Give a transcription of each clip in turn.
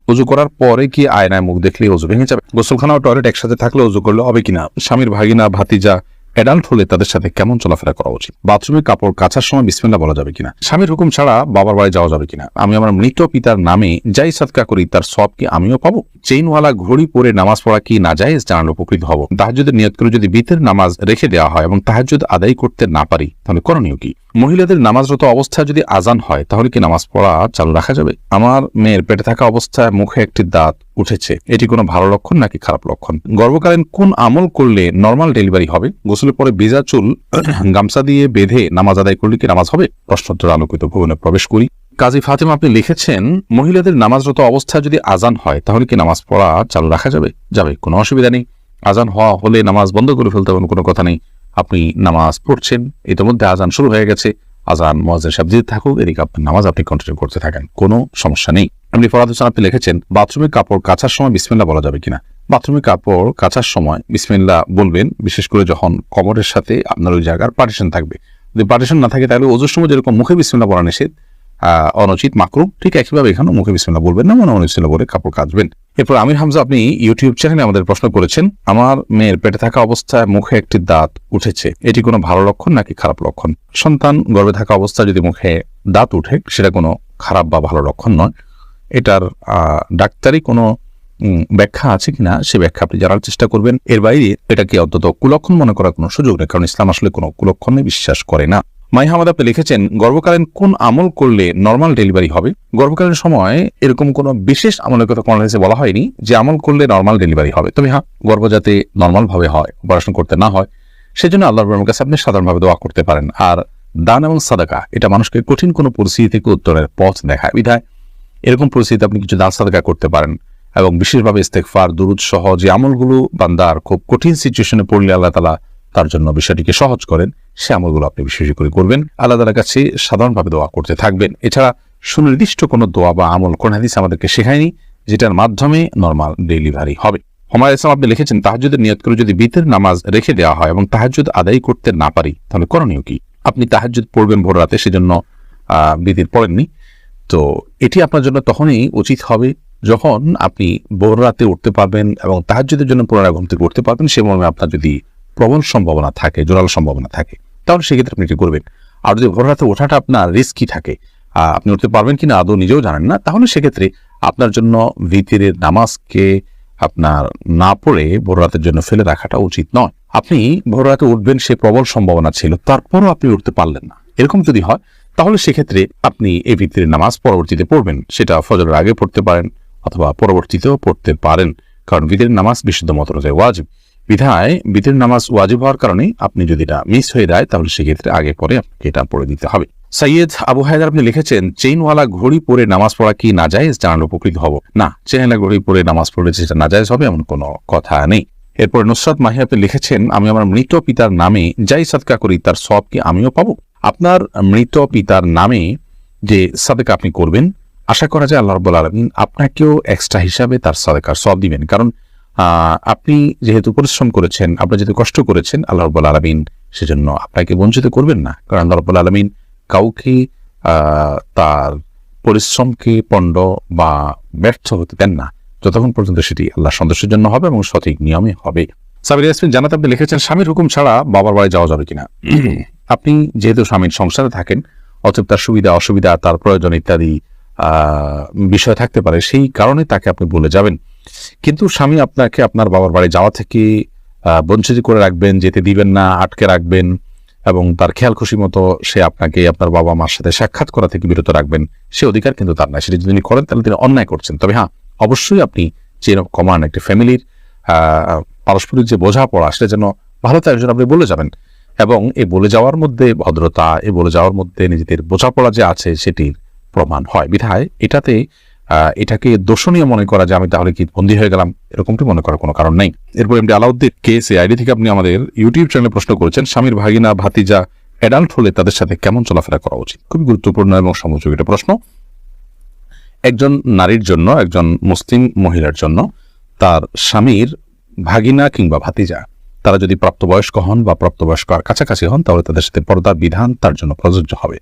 ওযু করার পরে কি আয়নায় মুখ দেখলে ওযু ভেঙে যাবে? গোসলখানা ও টয়লেট একসাথে থাকলে ওযু করলে হবে কিনা? স্বামীর ভাগিনা ভাতিজা অ্যাডাল্ট হলে তাদের সাথে কেমন চলাফেরা করা উচিত? বাথরুমে কাপড় কাচার সময় বিসমিল্লাহ বলা যাবে কিনা? স্বামীর হুকুম ছাড়া বাবার বাড়ি যাওয়া যাবে কিনা? আমি আমার মৃত পিতার নামে যাই সাদকা করি তার সব কি আমিও পাবো? চেইনওয়ালা ঘড়ি পরে নামাজ পড়া কি নাজায়েজ জানালে উপকৃত হব? তাহাজ্জুদের নিয়ত করে যদি বিতের নামাজ রেখে দেওয়া হয় এবং তাহাজ্জুদ আদায় করতে না পারি তাহলে করণীয় কি? মহিলাদের নামাজরত অবস্থায় যদি আজান হয় তাহলে কি নামাজ পড়া চালু রাখা যাবে? আমার মেয়ের পেটে থাকা অবস্থায় মুখে একটি দাঁত উঠেছে, এটি কোনো ভালো লক্ষণ নাকি খারাপ লক্ষণ? গর্ভকালীন কোন আমল করলে নরমাল ডেলিভারি হবে? গোসলের পরে ভেজা চুল গামছা দিয়ে বেঁধে নামাজ আদায় করলে কি নামাজ হবে? প্রশ্নোত্তর আলোকিত ভবনে প্রবেশ করি। কাজী ফাতেমা আপনি লিখেছেন, মহিলাদের নামাজরত অবস্থায় যদি আজান হয় তাহলে কি নামাজ পড়া চালু রাখা যাবে? যাবে, কোনো অসুবিধা নেই। আজান হওয়া হলে নামাজ বন্ধ করে ফেলতে হবে, কোনো কথা নেই। আপনি নামাজ পড়ছেন, ইতিমধ্যে আজান শুরু হয়ে গেছে, আজান মুয়াজ্জিন সাহেব দিতে থাকুক, এদিকে আপনার নামাজ আপনি কন্টিনিউ করতে থাকেন, কোনো সমস্যা নেই। আপনি ফরহাদ হোসেন আপনি লিখেছেন, বাথরুমে কাপড় কাচার সময় বিসমিল্লাহ বলা যাবে কিনা? বাথরুমে কাপড় কাচার সময় বিসমিল্লাহ বলবেন, বিশেষ করে যখন কমরের সাথে আপনার ওই জায়গার পার্টিশন থাকবে। যদি পার্টিশন না থাকে তাহলে ওযুর সময় যেরকম মুখে বিসমিল্লাহ বলা নিষেধ, অনুচিত, মাকরুহ, ঠিক একইভাবে এখানে মুখে বিসমিল্লাহ বলবেন না, মনে বিসমিল্লাহ বলে কাপড় কাচবেন। এরপর আমির হামজা আপনি ইউটিউব চ্যানেলে আমাদের প্রশ্ন করেছেন, আমার মেয়ের পেটে থাকা অবস্থায় মুখে একটি দাঁত উঠেছে, এটি কোনো ভালো লক্ষণ নাকি খারাপ লক্ষণ? সন্তান গর্ভে থাকা অবস্থায় যদি মুখে দাঁত উঠে সেটা কোনো খারাপ বা ভালো লক্ষণ নয়। এটার ডাক্তারি কোনো ব্যাখ্যা আছে কিনা সে ব্যাখ্যা আপনি জানার চেষ্টা করবেন। এর বাইরে এটাকে অন্তত কুলক্ষণ মনে করার কোনো সুযোগ নেই, কারণ ইসলাম আসলে কোনো কুলক্ষণে বিশ্বাস করে না। মাইহামাদ আপনি লিখেছেন, গর্ভকালীন কোন আমল করলে নরমাল ডেলিভারি হবে? গর্ভকালীন সময় এরকম কোনো বিশেষ আমলের কথা কোন হাদিসে বলা হয়নি যে আমল করলে নরমাল ডেলিভারি হবে। তবে হ্যাঁ, গর্ভ যাতে নরমাল ভাবে হয়, অপারেশন করতে না হয়, সেজন্য আল্লাহর কাছে আপনি সাধারণভাবে দোয়া করতে পারেন। আর দান এবং সাদাকা এটা মানুষকে কঠিন কোনো পরিস্থিতি থেকে উত্তরের পথ দেখায়, বিধায় এরকম পরিস্থিতিতে আপনি কিছু দান সাদাকা করতে পারেন। এবং বিশেষভাবে ইস্তেগফার, দুরুদ সহ যে আমলগুলো বান্দার খুব কঠিন সিচুয়েশনে পড়লে আল্লাহ তাআলা তার জন্য বিষয়টিকে সহজ করেন, সে আমলগুলো আপনি বিশেষ করে করবেন। আল্লাহ তাআলার কাছে সাধারণভাবে দোয়া করতে থাকবেন। এছাড়া সুনির্দিষ্ট কোনো দোয়া বা আমল কোন হাদিস আমাদেরকে শেখায়নি যেটার মাধ্যমে নরমাল ডেলিভারি হবে। হুমায়ুন ইসলাম আপনি লিখেছেন, তাহাজ্জুদের নিয়ত করে যদি বিতের নামাজ রেখে দেওয়া হয় এবং তাহাজ্জুদ আদায় করতে না পারি তাহলে করণীয় কি? আপনি তাহাজ্জুদ পড়বেন ভোর রাতে, সেজন্য বিতির পড়েননি, তো এটি আপনার জন্য তখনই উচিত হবে যখন আপনি ভোর রাতে উঠতে পারবেন এবং তাহাজ্জুদের জন্য পুনরায় ঘুম থেকে উঠতে পারবেন। সে মর্মে আপনার যদি প্রবল সম্ভাবনা থাকে, জোরালো সম্ভাবনা থাকে, তাহলে সেক্ষেত্রে আপনি এটি করবেন। আর যদি ভোর রাতে ওঠাটা আপনার রিস্কি থাকে, আপনি উঠতে পারবেন কিনা আদৌ নিজেও জানেন না, তাহলে সেক্ষেত্রে আপনার জন্য ভিতরের নামাজকে আপনার না পড়ে ভোর রাতের জন্য ফেলে রাখাটা উচিত নয়। আপনি ভোর রাতে উঠবেন সে প্রবল সম্ভাবনা ছিল, তারপরও আপনি উঠতে পারলেন না, এরকম যদি হয় তাহলে সেক্ষেত্রে আপনি এই ভিতরের নামাজ পরবর্তীতে পড়বেন। সেটা ফজরের আগে পড়তে পারেন অথবা পরবর্তীতেও পড়তে পারেন, কারণ ভিতরের নামাজ বিশুদ্ধ মত অনুযায়ী ওয়াজিব। বিধায় ভিতরের নামাজ ওয়াজিব হওয়ার কারণে আপনি যদি এটা মিস হয়ে যায় তাহলে সেক্ষেত্রে আগে পরে আপনাকে এটা পড়ে দিতে হবে। সৈয়দ আবু হায়দার আপনি লিখেছেন, চেইনওয়ালা ঘড়ি পরে নামাজ পড়া কি নাজায়েজ জানালে উপকৃত হব? না, চেইনওয়ালা ঘড়ি পরে নামাজ পড়লে সেটা নাজায়েজ হবে এমন কোনো কথা নেই। এরপর নুসরাত মাহি আপনি লিখেছেন, আমি আমার মৃত পিতার নামে যাই সাদকা করি তার সব কি আমিও পাবো? আপনার মৃত পিতার নামে যে সাদকা আপনি করবেন, আশা করা যায় আল্লাহ রাব্বুল আলামিন আপনাকেও এক্সট্রা হিসাবে তার সাদকার সওয়াব দিবেন। কারণ আপনি যেহেতু পরিশ্রম করেছেন, আপনি যেহেতু কষ্ট করেছেন, আল্লাহ রাব্বুল আলামিন সেজন্য আপনাকে বঞ্চিত করবেন না। কারণ আল্লাহ রাব্বুল আলামিন কাউকে তার পরিশ্রমকে পণ্ড বা ব্যর্থ হতে দেন না, যতক্ষণ পর্যন্ত সেটি আল্লাহ সন্তোষের জন্য হবে এবং সঠিক নিয়মে হবে। সাবির ইয়াসমিন জান্নাত আপনি লিখেছেন, স্বামীর হুকুম ছাড়া বাবার বাড়ি যাওয়া যাবে কিনা? আপনি যেহেতু স্বামীর সংসারে থাকেন, অতএব তার সুবিধা অসুবিধা, তার প্রয়োজন ইত্যাদি বিষয় থাকতে পারে, সেই কারণে তাকে আপনি বলে যাবেন। কিন্তু স্বামী আপনাকে আপনার বাবার বাড়ি যাওয়া থেকে বঞ্চিত করে রাখবেন, যেতে দিবেন না, আটকে রাখবেন এবং তার খেয়াল খুশি মতো সে আপনাকে আপনার বাবা মার সাথে সাক্ষাৎ করা থেকে বিরত রাখবেন, সে অধিকার কিন্তু তার নাই। সেটা যদি তিনি করেন তাহলে তিনি অন্যায় করছেন। তবে হ্যাঁ, অবশ্যই আপনি চেইন অফ কমান্ড, একটি ফ্যামিলির পারস্পরিক যে বোঝাপড়া, সেটা যেন ভালো তার জন্য আপনি বলে যাবেন। এবং এই বলে যাওয়ার মধ্যে ভদ্রতা, এই বলে যাওয়ার মধ্যে নিজেদের বোঝাপড়া যে আছে সেটির প্রমাণ হয়। বিধায় এটাকে দোষণীয় মনে করা যে আমি তাহলে কি বন্দী হয়ে গেলাম, এরকমটি মনে করার কোনো কারণ নেই। এরপর এমডি আলাউদ্দিন কেএসএ আইডি থেকে আপনি আমাদের ইউটিউব চ্যানেলে প্রশ্ন করেছেন, স্বামীর ভাগিনা ভাতিজা অ্যাডাল্ট হলে তাদের সাথে কেমন চলাফেরা করা উচিত? খুবই গুরুত্বপূর্ণ এবং সমযোগী একটা প্রশ্ন। একজন নারীর জন্য, একজন মুসলিম মহিলার জন্য তার স্বামীর ভাগিনা কিংবা ভাতিজা তারা যদি প্রাপ্তবয়স্ক হন বা প্রাপ্তবয়স্ক আর কাছাকাছি হন, তাহলে তাদের সাথে পর্দার বিধান তার জন্য প্রযোজ্য হবে।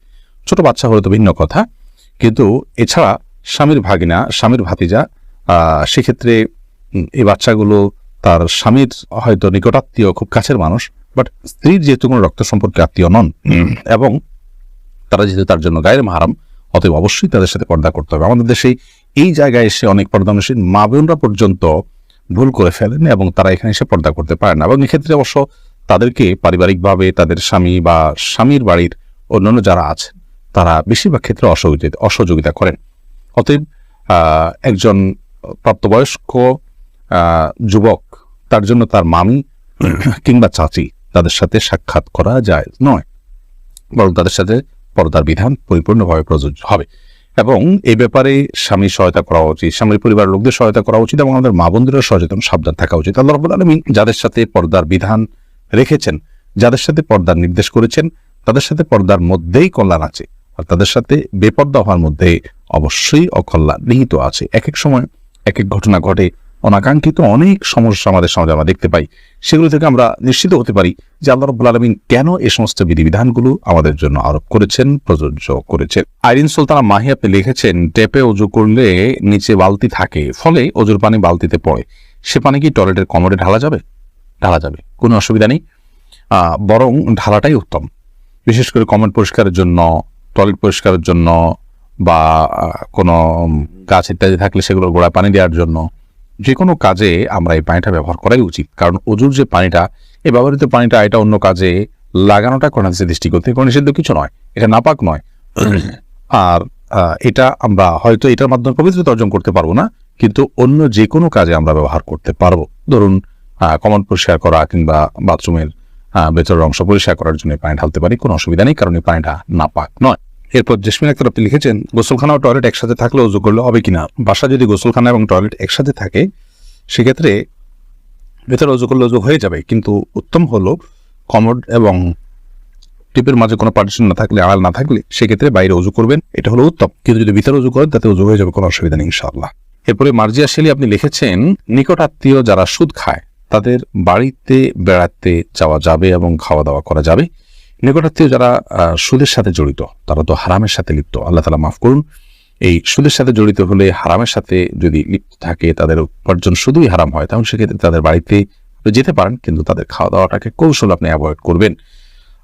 ছোট বাচ্চা হলে তো ভিন্ন কথা, কিন্তু এছাড়া স্বামীর ভাগিনা, স্বামীর ভাতিজা সেক্ষেত্রে এই বাচ্চাগুলো তার স্বামীর হয়তো নিকটাত্মীয়, খুব কাছের মানুষ, বাট স্ত্রীর যেহেতু কোনো রক্ত সম্পর্কে আত্মীয় নন এবং তারা যেহেতু তার জন্য গায়ের মাহারাম, অতএব অবশ্যই তাদের সাথে পর্দা করতে হবে। আমাদের দেশে এই জায়গায় এসে অনেক পর্দানশীল মা বোনরা পর্যন্ত ভুল করে ফেলেন এবং তারা এখানে এসে পর্দা করতে পারে না, এবং এক্ষেত্রে অবশ্য তাদেরকে পারিবারিকভাবে তাদের স্বামী বা স্বামীর বাড়ির অন্যান্য যারা আছেন তারা বেশিরভাগ ক্ষেত্রে অসহযোগিতা করেন। অতএব একজন প্রাপ্তবয়স্ক যুবক, তার জন্য তার মামি কিংবা চাচি তাদের সাথে সাক্ষাৎ করা যায় নয়, বরং তাদের সাথে পর্দার বিধান পরিপূর্ণভাবে প্রযোজ্য হবে। এবং এই ব্যাপারে স্বামীর সহায়তা করা উচিত, স্বামীর পরিবারের লোকদের সহায়তা করা উচিত, এবং আমাদের মা বোনদেরও সচেতন সাবধান থাকা উচিত। আল্লাহ রাব্বুল আলামিন যাদের সাথে পর্দার বিধান রেখেছেন, যাদের সাথে পর্দার নির্দেশ করেছেন, তাদের সাথে পর্দার মধ্যেই কল্যাণ আছে, আর তাদের সাথে বেপর্দা হওয়ার মধ্যে অবশ্যই অকল্যাণ নিহিত আছে। এক এক সময় এক এক ঘটনা ঘটে, অনাকাঙ্ক্ষিত অনেক সমস্যা আমাদের সমাজে আমরা দেখতে পাই। সেগুলো থেকে আমরা নিশ্চিত হতে পারি যে আল্লাহ রাব্বুল আলামিন কেন এই সমস্ত বিধিবিধানগুলো আমাদের জন্য আরোপ করেছেন, প্রযোজ্য করেছেন। আইরিন সুলতানা মাহি আপনি লিখেছেন, ট্যাপে অজু করলে নিচে বালতি থাকে, ফলে অজুর পানি বালতিতে পড়ে, সে পানি কি টয়লেটের কমোডে ঢালা যাবে? ঢালা যাবে, কোনো অসুবিধা নেই, বরং ঢালাটাই উত্তম। বিশেষ করে কমোড পরিষ্কারের জন্য, টয়লেট পরিষ্কারের জন্য, বা কোনো গাছ ইত্যাদি থাকলে সেগুলোর গোড়ায় পানি দেওয়ার জন্য, যে কোনো কাজে আমরা এই পানিটা ব্যবহার করাই উচিত। কারণ অজুর যে পানিটা, এই ব্যবহৃত পানিটা এটা অন্য কাজে লাগানোটা কোরআন হাদিসের দৃষ্টিকোণ থেকে কোনো নিষিদ্ধ কিছু নয়, এটা নাপাক নয়। আর এটা আমরা হয়তো এটার মাধ্যমে পবিত্রতা অর্জন করতে পারবো না, কিন্তু অন্য যে কোনো কাজে আমরা ব্যবহার করতে পারবো। ধরুন কমন পরিষ্কার করা কিংবা বাথরুমের ভেতরের অংশ পরিষ্কার করার জন্য পানি ঢালতে পারি, কোনো অসুবিধা নেই, কারণ এই পানিটা নাপাক নয়। এরপর জেসমিন আক্তার আপনি লিখেছেন, গোসলখানা ও টয়লেট একসাথে থাকলে অজু করলে হবে কিনা? বাসা যদি গোসলখানা এবং টয়লেট একসাথে থাকে সেক্ষেত্রে ভেতরে অজু করলে অজু হয়ে যাবে, কিন্তু উত্তম হলো কমোড এবং টিপের মাঝে কোনো পার্টিশন না থাকলে, আড়াল না থাকলে সেক্ষেত্রে বাইরে অজু করবেন, এটা হলো উত্তম। কিন্তু যদি ভিতরে অজু করেন তাতে অজু হয়ে যাবে, কোনো অসুবিধা নেই ইনশাআল্লাহ। এরপরে মার্জিয়া শেলি আপনি লিখেছেন, নিকট আত্মীয় যারা সুদ খায় তাদের বাড়িতে বেড়াতে যাওয়া যাবে এবং খাওয়া দাওয়া করা যাবে। নিকটাত্মীয় যারা সুদের সাথে জড়িত তারা তো হারামের সাথে লিপ্ত, আল্লাহ তাআলা মাফ করুন। এই সুদের সাথে জড়িত হলে, হারামের সাথে যদি লিপ্ত থাকে, তাদের উপার্জন শুধুই হারাম হয়, তাহলে সেক্ষেত্রে তাদের বাড়িতে যেতে পারেন, কিন্তু তাদের খাওয়া দাওয়াটাকে কৌশল আপনি অ্যাভয়েড করবেন।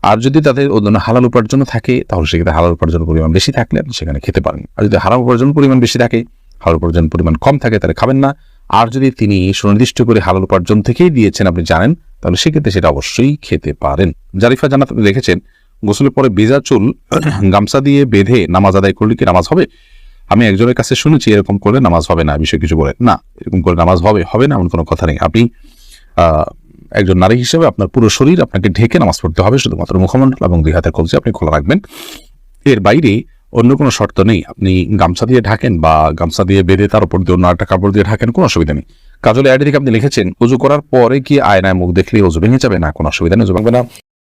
আর যদি তাদের অন্য হালাল উপার্জন থাকে, তাহলে সেক্ষেত্রে হালাল উপার্জনের পরিমাণ বেশি থাকলে আপনি সেখানে খেতে পারেন। আর যদি হারাম উপার্জন পরিমাণ বেশি থাকে, হালাল উপার্জন পরিমাণ কম থাকে, তাহলে খাবেন না। আর যদি তিনি সুনির্দিষ্ট করে হালাল উপার্জন থেকেই দিয়েছেন, আপনি জানেন, তাহলে সেক্ষেত্রে সেটা অবশ্যই খেতে পারেন। জারিফা জান্নাত আপনি লিখেছেন, গোসলের পরে ভেজা চুল গামছা দিয়ে বেঁধে নামাজ আদায় করলে কি নামাজ হবে? আমি একজনের কাছে শুনেছি এরকম করলে নামাজ হবে না, বিষয় কিছু বলেন না, এরকম করে নামাজ হবে না এমন কোনো কথা নেই। আপনি একজন নারী হিসেবে আপনার পুরো শরীর আপনাকে ঢেকে নামাজ পড়তে হবে, শুধুমাত্র মুখমণ্ডল এবং দুই হাতের কবজি আপনি খোলা রাখবেন, এর বাইরে অন্য কোনো শর্ত নেই। আপনি গামছা দিয়ে ঢাকেন বা গামছা দিয়ে বেঁধে তার উপর দিয়ে অন্য একটা কাপড় দিয়ে ঢাকেন, কোনো অসুবিধা নেই। কাজলে আইডি থেকে আপনি লিখেছেন, উজু করার পরে কি আয়নায় মুখ দেখলে অজু ভেঙে যাবে? না, কোনো অসুবিধা নেই, অজু ভাঙবে না।